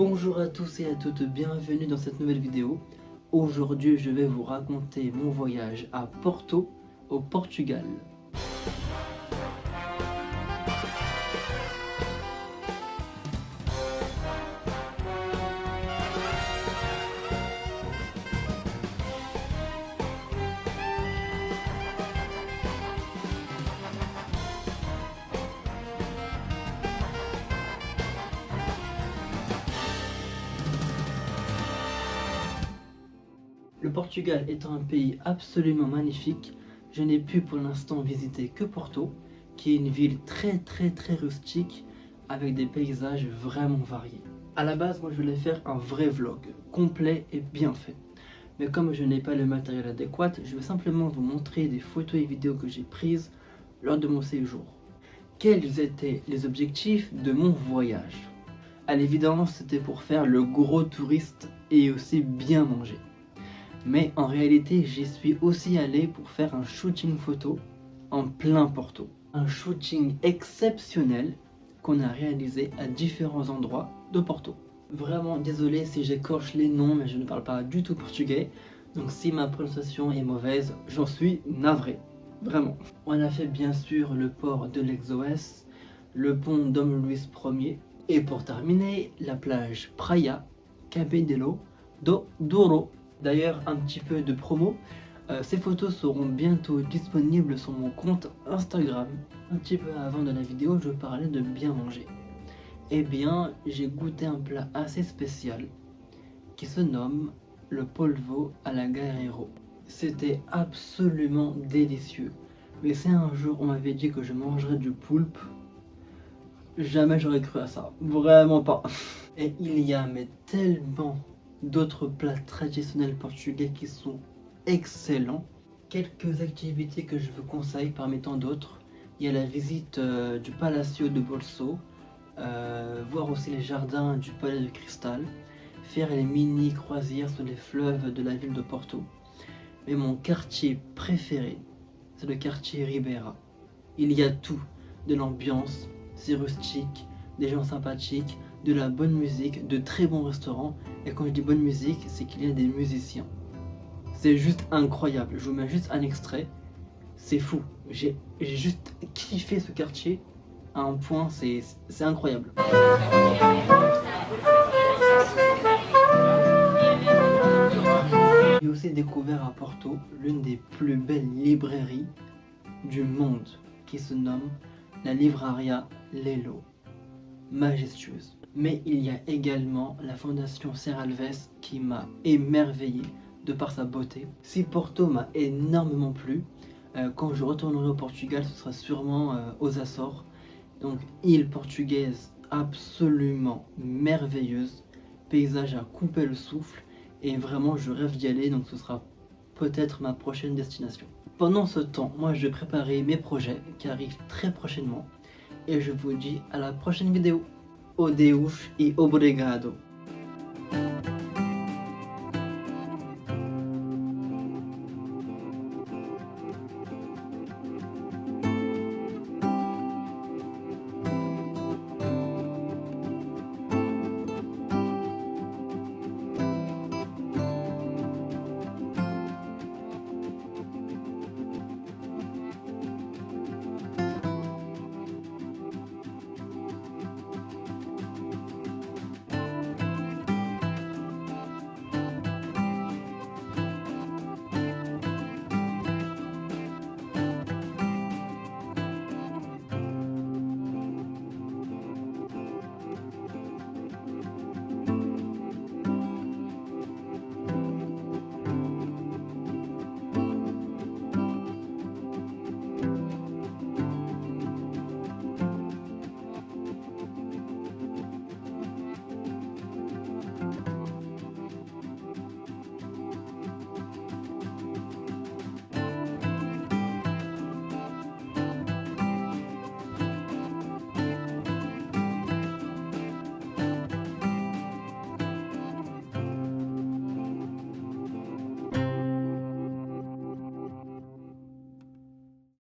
Bonjour à tous et à toutes, bienvenue dans cette nouvelle vidéo. Aujourd'hui, je vais vous raconter mon voyage à Porto, au Portugal. Le Portugal étant un pays absolument magnifique, je n'ai pu pour l'instant visiter que Porto, qui est une ville très rustique avec des paysages vraiment variés. À la base, moi je voulais faire un vrai vlog, complet et bien fait. Mais comme je n'ai pas le matériel adéquat, je vais simplement vous montrer des photos et vidéos que j'ai prises lors de mon séjour. Quels étaient les objectifs de mon voyage? À l'évidence, c'était pour faire le gros touriste et aussi bien manger. Mais en réalité, j'y suis aussi allé pour faire un shooting photo en plein Porto. Un shooting exceptionnel qu'on a réalisé à différents endroits de Porto. Vraiment désolé si j'écorche les noms, mais je ne parle pas du tout portugais. Donc si ma prononciation est mauvaise, j'en suis navré. Vraiment. On a fait bien sûr le port de l'Exoès, le pont Dom Luís Ier, et pour terminer, la plage Praia Cabedelo do Douro. D'ailleurs, un petit peu de promo, ces photos seront bientôt disponibles sur mon compte Instagram. Un petit peu avant de la vidéo, je parlais de bien manger. Eh bien, j'ai goûté un plat assez spécial qui se nomme le polvo à la Guerreiro. C'était absolument délicieux. Mais si un jour on m'avait dit que je mangerais du poulpe, jamais j'aurais cru à ça. Vraiment pas. Et il y a mais tellement d'autres plats traditionnels portugais qui sont excellents. Quelques activités que je vous conseille parmi tant d'autres. Il y a la visite du Palacio de Bolso, voir aussi les jardins du Palais de Cristal, faire les mini croisières sur les fleuves de la ville de Porto. Mais mon quartier préféré, c'est le quartier Ribeira. Il y a tout, de l'ambiance, c'est rustique, des gens sympathiques, de la bonne musique, de très bons restaurants. Et quand je dis bonne musique, c'est qu'il y a des musiciens. C'est juste incroyable. Je vous mets juste un extrait. C'est fou. J'ai juste kiffé ce quartier à un point, c'est incroyable. J'ai aussi découvert à Porto l'une des plus belles librairies du monde qui se nomme la Livraria Lelo. Majestueuse. Mais il y a également la fondation Serralves qui m'a émerveillé de par sa beauté. Si Porto m'a énormément plu, quand je retournerai au Portugal, ce sera sûrement aux Açores. Donc île portugaise absolument merveilleuse, paysage à couper le souffle et vraiment je rêve d'y aller, donc ce sera peut-être ma prochaine destination. Pendant ce temps, moi je vais préparer mes projets qui arrivent très prochainement et je vous dis à la prochaine vidéo. Adeus e obrigado.